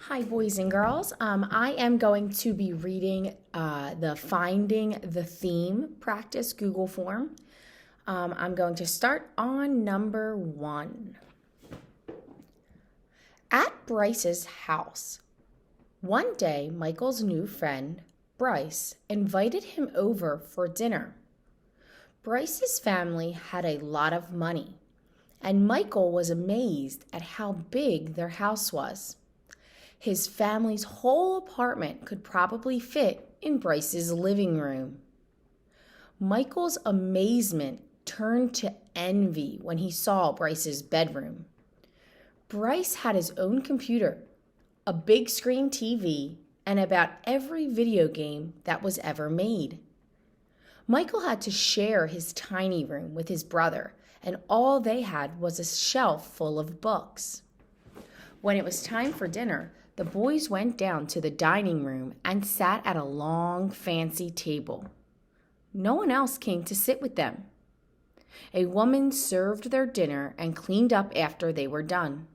Hi, boys and girls. I am going to be reading the Finding the Theme practice Google form. I'm going to start on number 1. At Bryce's house. One day, Michael's new friend, Bryce, invited him over for dinner. Bryce's family had a lot of money, and Michael was amazed at how big their house was. His family's whole apartment could probably fit in Bryce's living room. Michael's amazement turned to envy when he saw Bryce's bedroom. Bryce had his own computer, a big screen TV, and about every video game that was ever made. Michael had to share his tiny room with his brother, and all they had was a shelf full of books. When it was time for dinner, the boys went down to the dining room and sat at a long, fancy table. No one else came to sit with them. A woman served their dinner and cleaned up after they were done.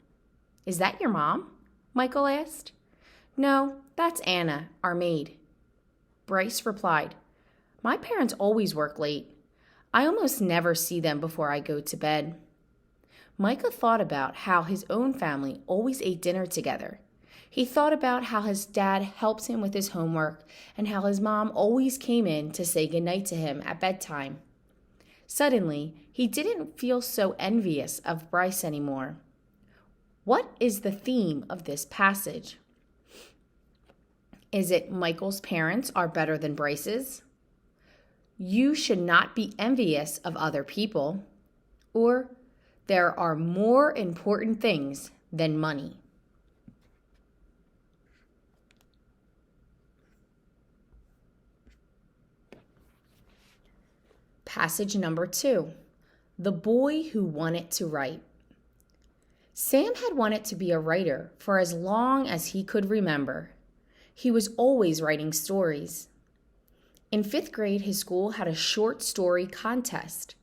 "Is that your mom?" Michael asked. "No, that's Anna, our maid." Bryce replied, "My parents always work late. I almost never see them before I go to bed." Michael thought about how his own family always ate dinner together. He thought about how his dad helped him with his homework and how his mom always came in to say goodnight to him at bedtime. Suddenly, he didn't feel so envious of Bryce anymore. What is the theme of this passage? Is it Michael's parents are better than Bryce's? You should not be envious of other people. Or there are more important things than money. Passage number 2. The Boy Who Wanted to Write. Sam had wanted to be a writer for as long as he could remember. He was always writing stories. In 5th grade, his school had a short story contest.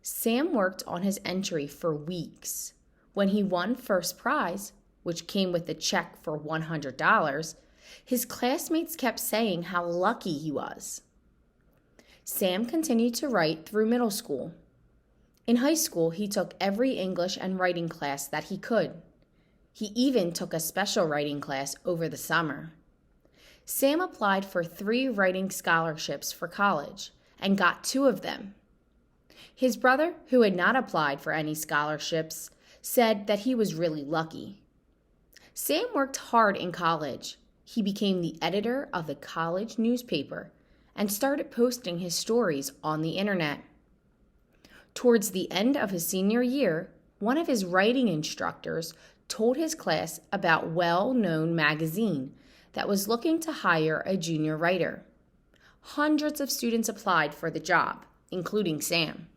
Sam worked on his entry for weeks. When he won first prize, which came with a check for $100, his classmates kept saying how lucky he was. Sam continued to write through middle school. In high school, he took every English and writing class that he could. He even took a special writing class over the summer. Sam applied for 3 writing scholarships for college and got 2 of them. His brother, who had not applied for any scholarships, said that he was really lucky. Sam worked hard in college. He became the editor of the college newspaper and started posting his stories on the internet. Towards the end of his senior year, one of his writing instructors told his class about a well-known magazine that was looking to hire a junior writer. Hundreds of students applied for the job, including Sam.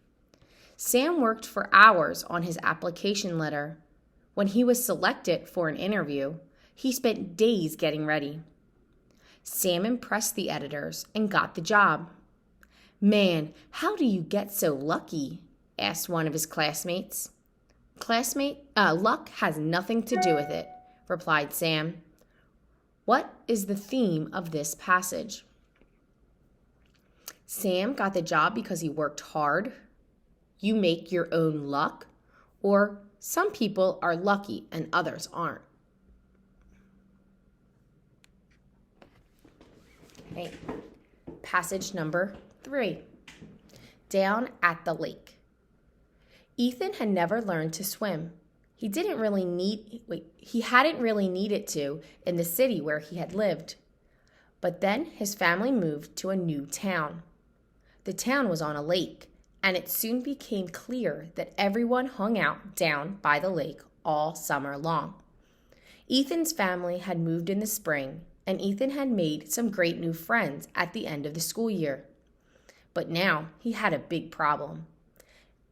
Sam worked for hours on his application letter. When he was selected for an interview, he spent days getting ready. Sam impressed the editors and got the job. "Man, how do you get so lucky?" asked one of his classmates. Luck has nothing to do with it," replied Sam. What is the theme of this passage? Sam got the job because he worked hard. You make your own luck. Or some people are lucky and others aren't. Okay. Passage number 3. Down at the lake. Ethan had never learned to swim. He hadn't really needed to in the city where he had lived. But then his family moved to a new town. The town was on a lake, and it soon became clear that everyone hung out down by the lake all summer long. Ethan's family had moved in the spring, and Ethan had made some great new friends at the end of the school year. But now he had a big problem.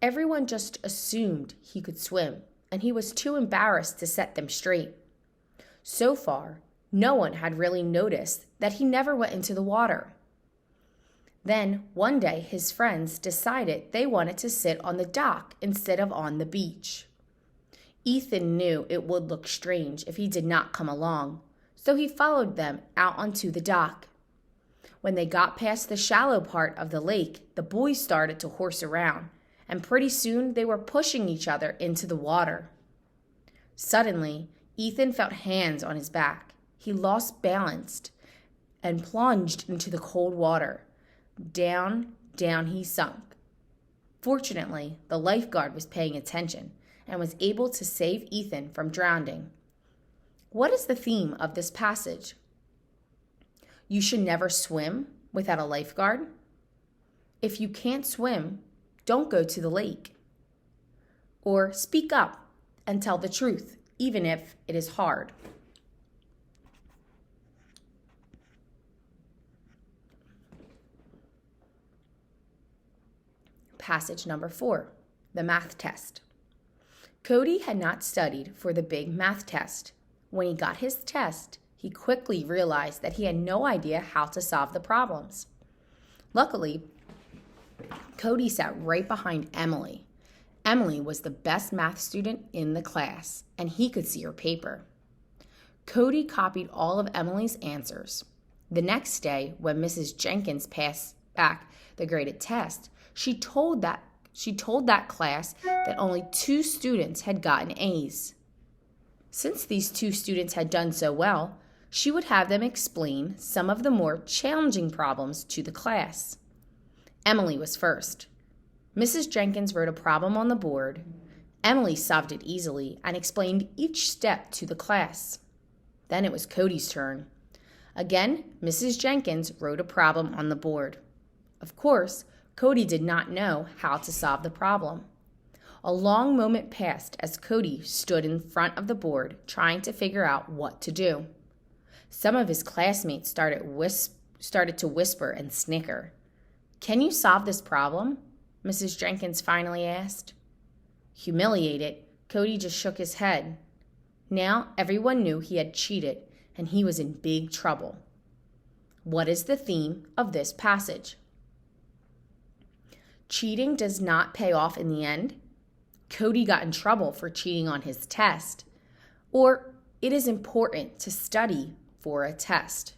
Everyone just assumed he could swim, and he was too embarrassed to set them straight. So far, no one had really noticed that he never went into the water. Then, one day, his friends decided they wanted to sit on the dock instead of on the beach. Ethan knew it would look strange if he did not come along, so he followed them out onto the dock. When they got past the shallow part of the lake, the boys started to horse around, and pretty soon they were pushing each other into the water. Suddenly, Ethan felt hands on his back. He lost balance and plunged into the cold water. Down, down he sunk. Fortunately, the lifeguard was paying attention and was able to save Ethan from drowning. What is the theme of this passage? You should never swim without a lifeguard. If you can't swim, don't go to the lake. Or speak up and tell the truth, even if it is hard. Passage number 4, the math test. Cody had not studied for the big math test. When he got his test, he quickly realized that he had no idea how to solve the problems. Luckily, Cody sat right behind Emily. Emily was the best math student in the class, and he could see her paper. Cody copied all of Emily's answers. The next day, when Mrs. Jenkins passed back the graded test, she told that class that only 2 students had gotten A's. Since these 2 students had done so well, she would have them explain some of the more challenging problems to the class. Emily was first. Mrs. Jenkins wrote a problem on the board. Emily solved it easily and explained each step to the class. Then it was Cody's turn. Again, Mrs. Jenkins wrote a problem on the board. Of course, Cody did not know how to solve the problem. A long moment passed as Cody stood in front of the board trying to figure out what to do. Some of his classmates started to whisper and snicker. "Can you solve this problem?" Mrs. Jenkins finally asked. Humiliated, Cody just shook his head. Now everyone knew he had cheated, and he was in big trouble. What is the theme of this passage? Cheating does not pay off in the end. Cody got in trouble for cheating on his test. Or it is important to study for a test.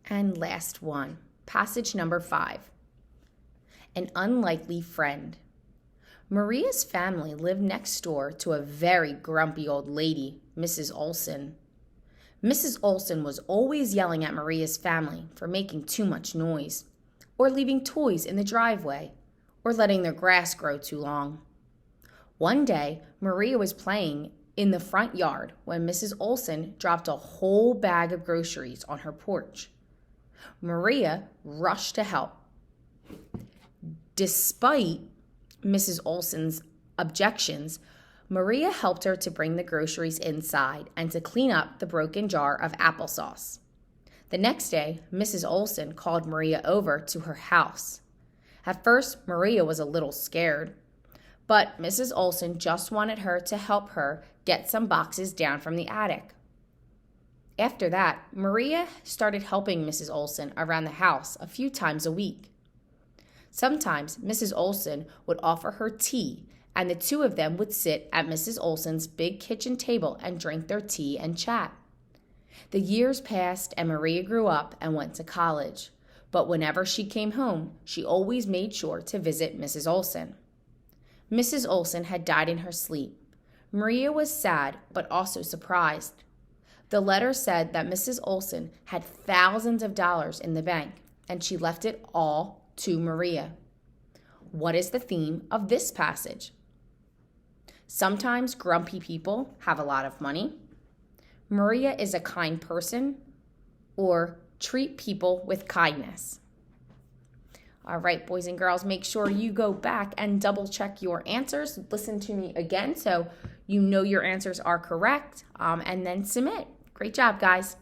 And last one, passage number 5. An unlikely friend. Maria's family lived next door to a very grumpy old lady, Mrs. Olson. Mrs. Olson was always yelling at Maria's family for making too much noise, or leaving toys in the driveway, or letting their grass grow too long. One day, Maria was playing in the front yard when Mrs. Olson dropped a whole bag of groceries on her porch. Maria rushed to help. Despite Mrs. Olson's objections, Maria helped her to bring the groceries inside and to clean up the broken jar of applesauce. The next day, Mrs. Olson called Maria over to her house. At first, Maria was a little scared, but Mrs. Olson just wanted her to help her get some boxes down from the attic. After that, Maria started helping Mrs. Olson around the house a few times a week. Sometimes Mrs. Olson would offer her tea, and the 2 of them would sit at Mrs. Olson's big kitchen table and drink their tea and chat. The years passed and Maria grew up and went to college, but whenever she came home, she always made sure to visit Mrs. Olson. Mrs. Olson had died in her sleep. Maria was sad but also surprised. The letter said that Mrs. Olson had thousands of dollars in the bank, and she left it all to Maria. What is the theme of this passage? Sometimes grumpy people have a lot of money. Maria is a kind person, or treat people with kindness. All right, boys and girls, make sure you go back and double check your answers. Listen to me again so you know your answers are correct, and then submit. Great job, guys.